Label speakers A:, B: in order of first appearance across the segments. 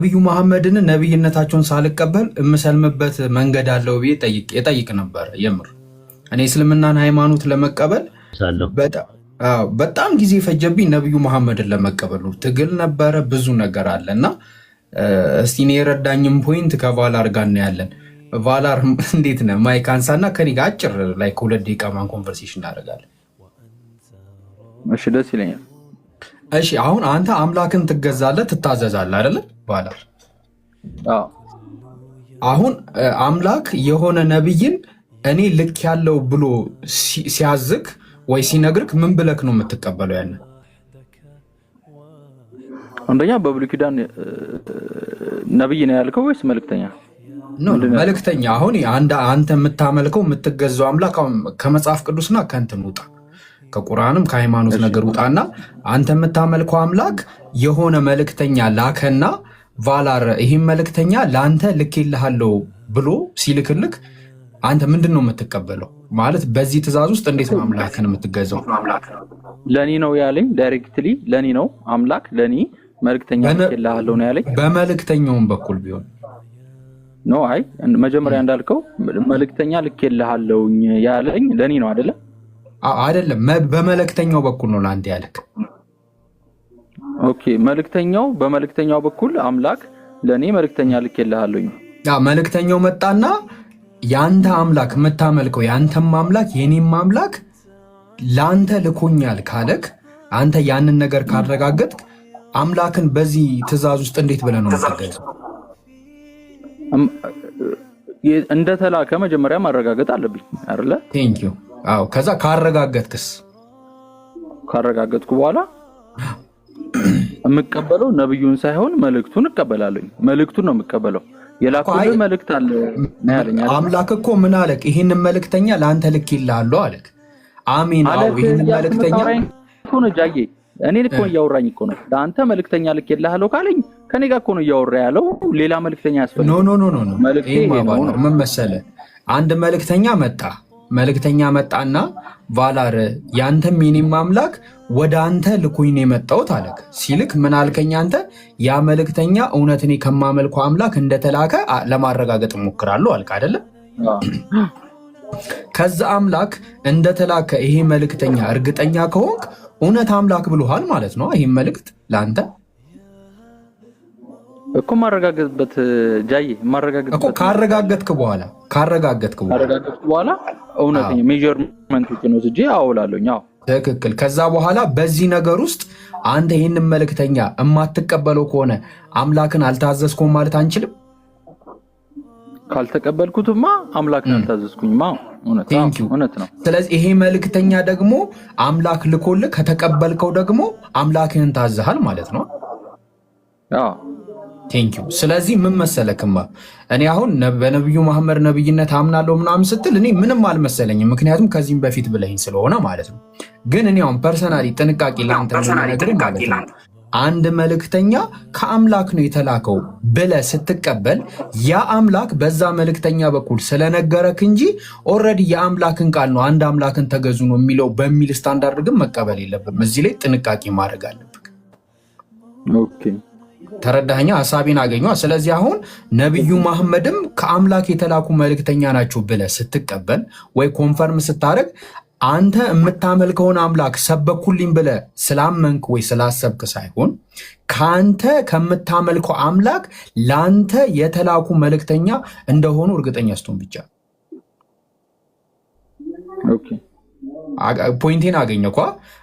A: ነብዩ መሐመድን ነብይነታቸውን ሳልቀበል እምሰልምበት መንገድ አለው ብዬ ጠይቅ ነበር። የምር እኔ እስልምናን ሃይማኖት ለመቀበል በጣም ጊዜ ፈጀብኝ። ነብዩ መሐመድን ለመቀበል ነው ትግል ነበረ፣ ብዙ ነገር አለና እስቲ እኔ የረዳኝም ፖይንት ከቫላር ጋር እናያለን። ቫላር እንዴት ነህ? ማይክ አንሳና ከኔ ጋር አጭር ላይ ከሁለት ደቂቃ ማን ኮንቨርሴሽን እናደርጋለን።
B: እሺ ደስ ይለኛል።
A: እሺ አሁን አንተ አምላክን ትገዛለህ ትታዘዛለህ አይደለ? ቫላር አሁን አምላክ የሆነ ነብይን እኔ ልክ ያለው ብሎ ሲያዝክ ወይ ሲነግርክ ምን ብለክ ነው የምትቀበለው? ያንን
B: አንደኛ በብሉይ ኪዳን ነብይ ነው ያልከው ወይስ መልእክተኛ?
A: መልእክተኛ። አሁን አንተ የምታመልከው የምትገዛው አምላክ ከመጽሐፍ ቅዱስና ከእንትን ውጣ፣ ከቁርአንም ከሃይማኖት ነገር ውጣና አንተ የምታመልከው አምላክ የሆነ መልእክተኛ ላከና ቫላር ይህም መልእክተኛ ለአንተ ልኬልሃለሁ ብሎ ሲልክልክ አንተ ምንድን ነው የምትቀበለው? ማለት በዚህ ትእዛዝ ውስጥ እንዴት ነው አምላክን የምትገዛው?
B: ለኔ ነው ያለኝ፣ ዳይሬክትሊ ለኔ ነው አምላክ ለኔ መልእክተኛ ልኬልሃለሁ ነው ያለኝ።
A: በመልእክተኛውም በኩል ቢሆን
B: ነው። አይ መጀመሪያ እንዳልከው መልእክተኛ ልኬልሃለሁ ያለኝ ለኔ ነው አይደለ?
A: አይደለም፣ በመልእክተኛው በኩል ነው ለአንተ ያለክ።
B: ኦኬ፣ መልእክተኛው በመልእክተኛው በኩል አምላክ ለኔ መልእክተኛ ልኬልሃለሁ።
A: መልእክተኛው መጣና ያንተ አምላክ የምታመልከው ያንተም አምላክ የኔም አምላክ ላንተ ልኮኛል ካለክ አንተ ያንን ነገር ካረጋገጥክ አምላክን በዚህ ትእዛዝ ውስጥ እንዴት ብለህ ነው የምትገዛው?
B: እንደተላከ መጀመሪያ ማረጋገጥ አለብኝ አይደለ?
A: ቴንክ ዩ። አዎ፣ ከዛ ካረጋገጥኩ በኋላ የምቀበለው ነብዩን ሳይሆን መልእክቱን እቀበላለሁ። መልእክቱን ነው የምቀበለው። የላኩልህ መልእክት አለ ነው ያለኝ። አምላክ እኮ ምን አለክ? ይሄንን መልእክተኛ ለአንተ ልኬልሃለሁ አለክ። አሜን። አዎ፣ ይሄንን መልእክተኛ
B: እኮ ነው ጃዬ፣ እኔ እኮ እያወራኝ እኮ ነው። ለአንተ መልእክተኛ ልኬልሃለሁ ካለኝ ከኔ ጋር እኮ ነው እያወራ ያለው። ሌላ መልእክተኛ ያስፈልጋል?
A: ኖ ምን መሰለህ፣ አንድ መልእክተኛ መጣና ቫላር ያንተም የኔም አምላክ ወደ አንተ ልኮኝ ነው የመጣሁት አለክ። ሲልክ ምን አልከኝ አንተ? ያ መልእክተኛ እውነት እኔ ከማመልከው አምላክ እንደተላከ ለማረጋገጥ እሞክራለሁ አልክ አይደለ? ከዛ አምላክ እንደተላከ ይሄ መልእክተኛ እርግጠኛ ከሆንክ እውነት አምላክ ብሎሃል ማለት ነው። ይሄን መልእክት ለአንተ
B: እኮ ማረጋገጥበት ጃዬ፣ ማረጋገጥበት
A: እኮ ካረጋገጥክ በኋላ
B: እውነተኛ ሜዠርመንት ነው እንጂ አውላለሁኝ። አዎ
A: ትክክል። ከዛ በኋላ በዚህ ነገር ውስጥ አንተ ይሄንን መልእክተኛ የማትቀበለው ከሆነ አምላክን አልታዘዝኩም ማለት አንችልም።
B: ካልተቀበልኩትማ አምላክን አልታዘዝኩኝማ። እውነት ነው። ስለዚህ
A: ይሄ መልእክተኛ ደግሞ አምላክ ልኮልህ ከተቀበልከው ደግሞ አምላክህን ታዘሃል ማለት ነው።
B: አዎ
A: ቴንክ ዩ። ስለዚህ ምን መሰለክማ፣ እኔ አሁን በነብዩ መሐመድ ነብይነት አምናለሁ ምናምን ስትል እኔ ምንም አልመሰለኝም፣ ምክንያቱም ከዚህም በፊት ብለኝ ስለሆነ ማለት ነው። ግን እኔ አሁን ፐርሰናሊ ጥንቃቄ ለአንተ ነገር ማለት ነው፣ አንድ መልእክተኛ ከአምላክ ነው የተላከው ብለህ ስትቀበል ያ አምላክ በዛ መልእክተኛ በኩል ስለነገረክ እንጂ ኦልሬዲ የአምላክን ቃል ነው አንድ አምላክን ተገዙ ነው የሚለው በሚል ስታንዳርድ ግን መቀበል የለብም። እዚህ ላይ ጥንቃቄ ማድረግ አለብህ።
B: ኦኬ፣
A: ተረዳኸኛ? ሐሳቤን አገኘ። ስለዚህ አሁን ነብዩ መሐመድም ከአምላክ የተላኩ መልእክተኛ ናቸው ብለህ ስትቀበል ወይ ኮንፈርም ስታደርግ አንተ የምታመልከውን አምላክ ሰበኩልኝ ብለህ ስላመንክ ወይ ስላሰብክ ሳይሆን ከአንተ ከምታመልከው አምላክ ለአንተ የተላኩ መልእክተኛ እንደሆኑ እርግጠኛ ስትሆን ብቻ። ኦኬ፣ ፖይንቴን አገኘ እኮ።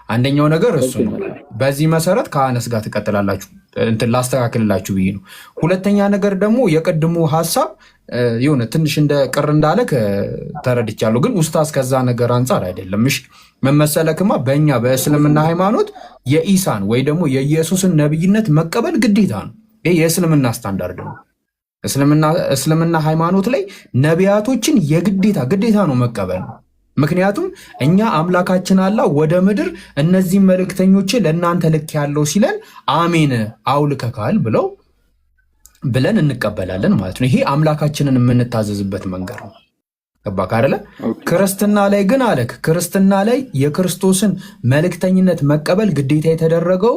A: አንደኛው ነገር እሱ ነው። በዚህ መሰረት ከአነስ ጋር ትቀጥላላችሁ። እንትን ላስተካክልላችሁ ብዬ ነው። ሁለተኛ ነገር ደግሞ የቅድሙ ሐሳብ የሆነ ትንሽ እንደ ቅር እንዳለ ተረድቻለሁ፣ ግን ኡስታዝ ከዛ ነገር አንጻር አይደለም። እሺ መመሰለክማ በእኛ በእስልምና ሃይማኖት የኢሳን ወይ ደግሞ የኢየሱስን ነብይነት መቀበል ግዴታ ነው። ይሄ የእስልምና ስታንዳርድ ነው። እስልምና ሃይማኖት ላይ ነቢያቶችን ግዴታ ነው መቀበል ነው። ምክንያቱም እኛ አምላካችን አላህ ወደ ምድር እነዚህ መልእክተኞችን ለእናንተ ልክ ያለው ሲለን አሜን አውልከካል ብለን እንቀበላለን ማለት ነው። ይሄ አምላካችንን የምንታዘዝበት መንገድ ነው። ገባክ አይደለ? ክርስትና ላይ ግን አለክ ክርስትና ላይ የክርስቶስን መልእክተኝነት መቀበል ግዴታ የተደረገው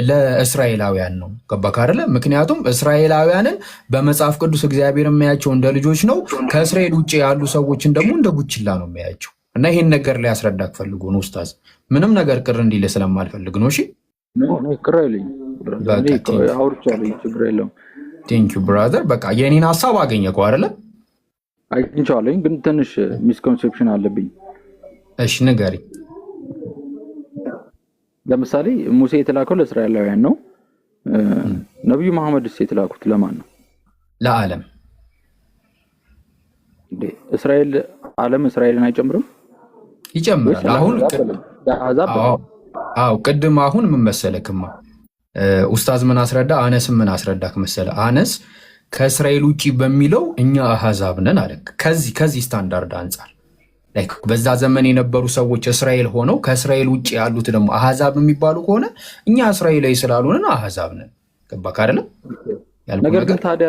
A: ለእስራኤላውያን ነው። ገባክ አይደለ? ምክንያቱም እስራኤላውያንን በመጽሐፍ ቅዱስ እግዚአብሔር የሚያያቸው እንደ ልጆች ነው። ከእስራኤል ውጭ ያሉ ሰዎችን ደግሞ እንደ ቡችላ ነው የሚያያቸው። እና ይሄን ነገር ላይ ያስረዳክ ፈልጎ ነው ኡስታዝ። ምንም ነገር ቅር እንዲል ስለማልፈልግ ነው። እሺ
B: ቅር አይለኝ አውርቻለሁ፣ ችግር የለውም።
A: ቴንክ ዩ ብራዘር። በቃ የኔን ሀሳብ አገኘከው አይደለ?
B: አግኝቼዋለሁ፣ ግን ትንሽ ሚስኮንሴፕሽን አለብኝ።
A: እሺ ንገሪኝ።
B: ለምሳሌ ሙሴ የተላከው ለእስራኤላውያን ነው። ነብዩ መሐመድስ የተላኩት ለማን ነው?
A: ለዓለም።
B: እስራኤል ዓለም እስራኤልን አይጨምርም?
A: ይጨምራል። አሁን ቅድም አሁን ምን መሰለክማ ኡስታዝ ምን አስረዳ፣ አነስም ምን አስረዳክ መሰለ። አነስ ከእስራኤል ውጭ በሚለው እኛ አህዛብ ነን አለ። ከዚህ ስታንዳርድ አንጻር በዛ ዘመን የነበሩ ሰዎች እስራኤል ሆነው ከእስራኤል ውጭ ያሉት ደግሞ አህዛብ የሚባሉ ከሆነ እኛ እስራኤላዊ ስላልሆነን አህዛብ ነን። ገባክ አይደለም?
B: ነገር ግን ታዲያ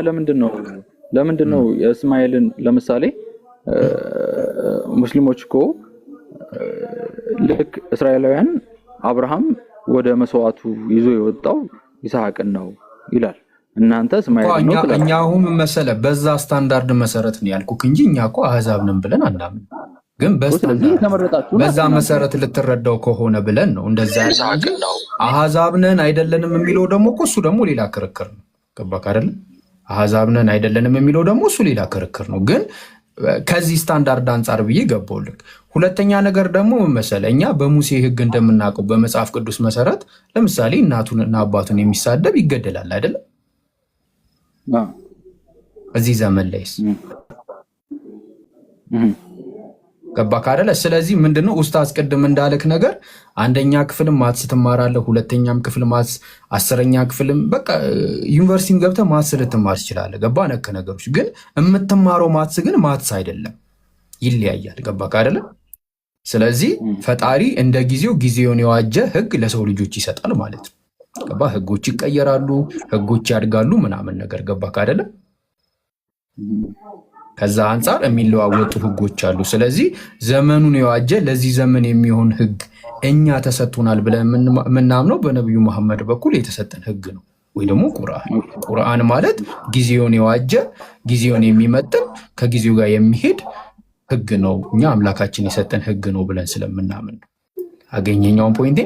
B: ለምንድን ነው የእስማኤልን ለምሳሌ ሙስሊሞች እኮ ልክ እስራኤላውያን አብርሃም ወደ መስዋዕቱ ይዞ የወጣው ይስሐቅን ነው ይላል። እናንተ እስማኤል ነው።
A: እኛ አሁን መሰለ በዛ ስታንዳርድ መሰረት ነው ያልኩክ እንጂ እኛ እኮ አህዛብ ነን ብለን አናምን። ግን በዛ መሰረት ልትረዳው ከሆነ ብለን ነው እንደዛ እንጂ አህዛብ ነን አይደለንም የሚለው ደግሞ እኮ እሱ ደግሞ ሌላ ክርክር ነው። ገባክ አይደለም? አህዛብ ነን አይደለንም የሚለው ደግሞ እሱ ሌላ ክርክር ነው። ግን ከዚህ ስታንዳርድ አንጻር ብዬ ገባውልክ። ሁለተኛ ነገር ደግሞ መሰለ እኛ በሙሴ ሕግ እንደምናውቀው በመጽሐፍ ቅዱስ መሰረት ለምሳሌ እናቱንና አባቱን የሚሳደብ ይገደላል አይደለም? እዚህ ዘመን ላይስ ገባክ አይደለ? ስለዚህ ምንድነው ኡስታዝ ቅድም እንዳለክ ነገር አንደኛ ክፍልም ማትስ ትማራለህ፣ ሁለተኛም ክፍል ማትስ፣ 10ኛ ክፍልም በቃ ዩኒቨርሲቲም ገብተህ ማትስ ልትማር ትችላለህ። ገባ ነክ ነገሮች ግን የምትማረው ማትስ ግን ማትስ አይደለም፣ ይለያያል። ገባክ አይደለ? ስለዚህ ፈጣሪ እንደ ጊዜውን የዋጀ ህግ ለሰው ልጆች ይሰጣል ማለት ነው። ገባ? ህጎች ይቀየራሉ፣ ህጎች ያድጋሉ ምናምን ነገር። ገባክ አይደለ? ከዛ አንጻር የሚለዋወጡ ህጎች አሉ። ስለዚህ ዘመኑን የዋጀ ለዚህ ዘመን የሚሆን ህግ እኛ ተሰጥቶናል ብለን የምናምነው በነቢዩ መሐመድ በኩል የተሰጠን ህግ ነው፣ ወይ ደግሞ ቁርአን ማለት ጊዜውን የዋጀ ጊዜውን የሚመጥን ከጊዜው ጋር የሚሄድ ህግ ነው። እኛ አምላካችን የሰጠን ህግ ነው ብለን ስለምናምን ነው። አገኘኛውን ፖይንቴ።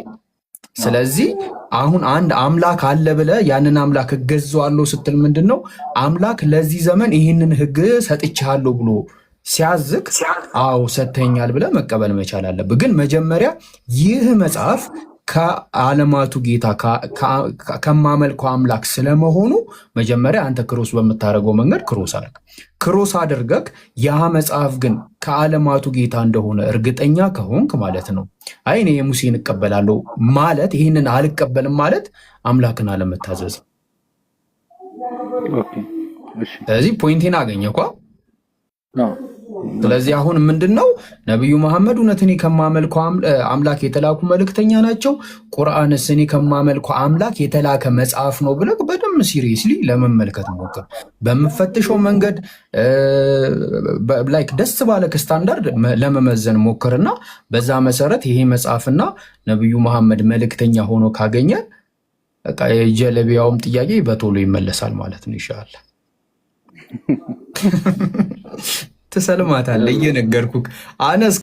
A: ስለዚህ አሁን አንድ አምላክ አለ ብለህ ያንን አምላክ እገዛዋለሁ ስትል ምንድን ነው አምላክ ለዚህ ዘመን ይህንን ህግ ሰጥቻለሁ ብሎ ሲያዝክ አዎ ሰጥተኛል ብለህ መቀበል መቻል አለብህ። ግን መጀመሪያ ይህ መጽሐፍ ከዓለማቱ ጌታ ከማመልከው አምላክ ስለመሆኑ መጀመሪያ አንተ ክሮስ በምታደርገው መንገድ ክሮስ አድርገህ ያ መጽሐፍ ግን ከዓለማቱ ጌታ እንደሆነ እርግጠኛ ከሆንክ ማለት ነው አይ እኔ የሙሴን እቀበላለሁ ማለት ይህንን አልቀበልም ማለት አምላክን አለመታዘዝ። ስለዚህ ፖይንቴን አገኘኳ። ስለዚህ አሁን ምንድነው ነብዩ መሐመድ እውነትን ከማመልከው አምላክ የተላኩ መልእክተኛ ናቸው፣ ቁርአንስ እኔ ከማመልከው አምላክ የተላከ መጽሐፍ ነው ብለህ በደንብ ሲሪየስሊ ለመመልከት ሞክር። በምፈትሸው መንገድ ላይክ ደስ ባለክ ስታንዳርድ ለመመዘን ሞክርና በዛ መሰረት ይሄ መጽሐፍና ነብዩ መሐመድ መልእክተኛ ሆኖ ካገኘ በቃ የጀለቢያውም ጥያቄ በቶሎ ይመለሳል ማለት ነው። ኢንሻአላህ ትሰልማታለህ እየነገርኩህ አነስ